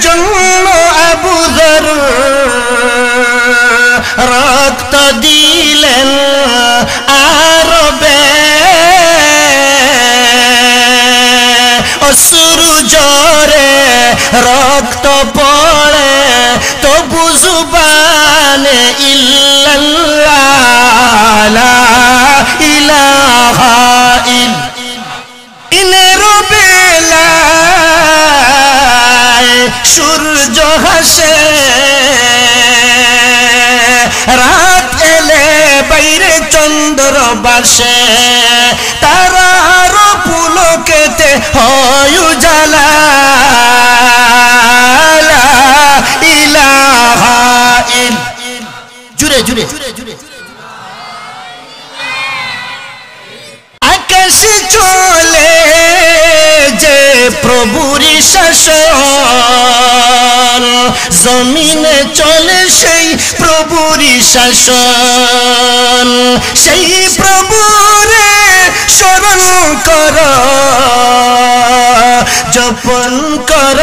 জন্য আবু যর রক্ত দিলেন আরবে অশ্রু জরে রক্ত পড়ে তবু জুবানে ইল্লাল্লাহ লা ইলাহা ইল্লাল্লাহ বেলায় সূর্য হাসে রাত এলে বাইরে চন্দ্র বাসে তারার পুলকেতে হয় উজালা লা ইলাহা ইল্লাল্লাহ জুড়ে আকাশে চলে যে প্রভুর শাসন জমিনে চলে সেই প্রভুর শাসন সেই প্রভুরে স্মরণ কর জপন কর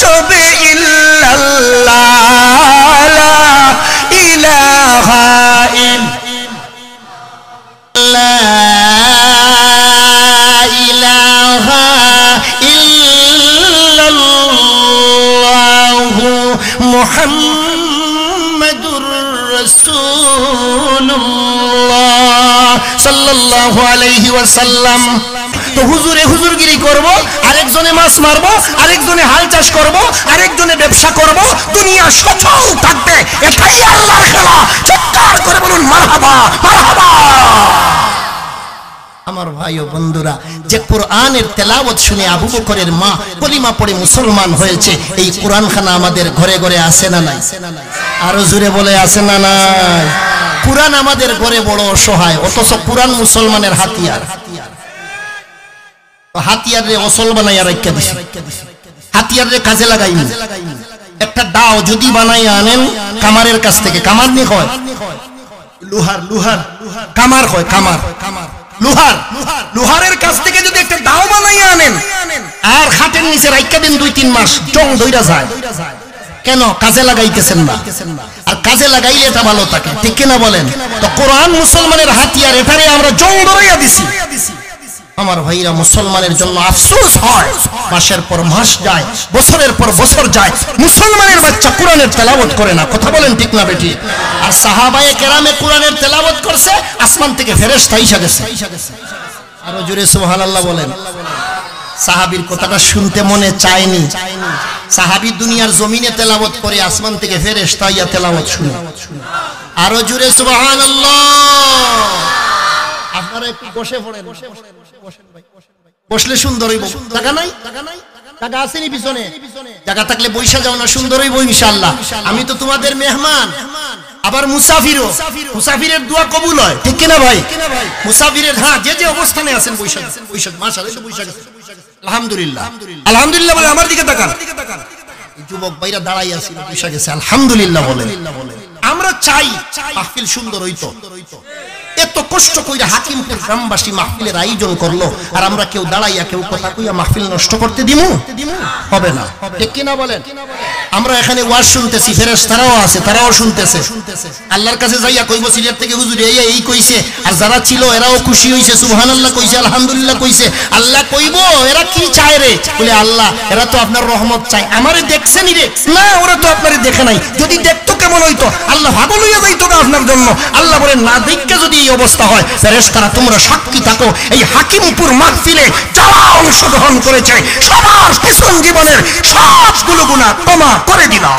সবে ইল্লাল্লাহ লা ইলাহা মুহাম্মাদুর রাসূলুল্লাহ সাল্লাল্লাহু আলাইহি ওয়াসাল্লাম। তো হুজুরগিরি করব, আরেকজনে মাছ মারবো, আরেকজনে হাল চাষ করব, আরেকজনে ব্যবসা করব, দুনিয়া সচল থাকবে, এটাই আল্লাহর খেলা। চিৎকার করে বলুন মারহাবা মারহাবা। আমার ভাই ও বন্ধুরা, যে কোরআনের তেলাওয়াত শুনে আবু বকরের মা কলিমা পড়ে মুসলমান হয়েছে, এই কোরআনখানা আমাদের ঘরে ঘরে আছে না নাই? আরো জোরে বলে আছে না নাই? কোরআন আমাদের ঘরে বড় অসহায়, অথচ কোরআন মুসলমানের হাতিয়ার। হাতিয়ার রে অসল বানাইয়া রাখা দিছে, হাতিয়ার রে কাজে লাগাইনি। একটা দাও যদি বানাইয়া আনেন কামারের কাছ থেকে, কামার নি হয় লোহার, কামার হয় কামার, লোহারের কাছ থেকে যদি একটা দাও বানাইয়া আনেন আর খাটের নিচে রাখা দেন 2-3 মাস, জং ধইরা যায়। কেন? কাজে লাগাইতেছেন না। আর কাজে লাগাইলে এটা ভালো থাকে, ঠিক কিনা বলেন? তো কোরআন মুসলমানের হাতিয়ার, এটারে আমরা জং ধরাইয়া দিছি। আমার ভাইরা, মুসলমানের জন্য আফসোস হয়, মাসের পর মাস যায়, বছরের পর বছর যায়, মুসলমানের বাচ্চা কোরআনের তেলাওয়াত করে না। কথা বলেন ঠিক না বেটি? আর সাহাবায়ে কেরামে কোরআনের তেলাওয়াত করছে, আসমান থেকে ফেরেশতা এসে গেছে। আরো জোরে সুবহানাল্লাহ বলেন। সাহাবীর কথাটা শুনতে মনে চায়নি। সাহাবী দুনিয়ার জমিনে তেলাওয়াত করে, আসমান থেকে ফেরেশতা আইয়া তেলাওয়াত শুনে। আরো জোরে সুবহানাল্লাহ। আপনারা একটু বসে পড়েন, বসলে সুন্দর হইব। টাকা নাই? টাকা আসেনি পিছনে? টাকা থাকলে বৈশা যাও না, সুন্দর হইব ইনশাআল্লাহ। আমি তো তোমাদের মেহমান, আবার মুসাফিরও। মুসাফিরের দোয়া কবুল হয়, ঠিক কিনা ভাই? মুসাফিরের, হ্যাঁ, যে যে অবস্থানে আছেন বৈশা মাশাআল্লাহ, বৈশা আলহামদুলিল্লাহ আলহামদুলিল্লাহ বলে। আমার দিকে তাকান, যুবক ভাইরা দাঁড়াই আছে, বৈশা গেছে, আলহামদুলিল্লাহ বলেন। আমরা চাই মাহফিল সুন্দর হইতো। এত কষ্ট কইরা হাকিমপুর গ্রামবাসী মাহফিলের আয়োজন করলো, আর আমরা কেউ দাঁড়াইয়া কেউ কথা কইয়া মাহফিল নষ্ট করতে দিমু? হবে না, ঠিক কিনা বলেন? আমরা এখানে ওয়াজ শুনতেছি, ফেরেশতারাও আছে, তারাও শুনতেছে। আল্লাহর কাছে যাইয়া কইব সিলেট থেকে হুজুর এই কইছে, আর যারা ছিল এরাও খুশি হইছে, সুবহানাল্লাহ কইছে, আলহামদুলিল্লাহ কইছে। আল্লাহ কইব এরা কি চায় রে? বলে আল্লাহ এরা তো আপনার রহমত চায়। আমারে দেখছেনি রে? না, ওরা তো আপনারে দেখে নাই। যদি দেখতো কেমন হইতো? আল্লাহ পাগল হইয়া যাইতো না আপনার জন্য। আল্লাহ বলেন না দেখে যদি এই অবস্থা হয়, ফেরেশতারা তোমরা সাক্ষী থাকো, এই হাকিমপুর মাহফিলে যারা অংশগ্রহণ করেছে সবার পেছন জীবনের সবগুলো গুনাহ ক্ষমা করে দিলাম।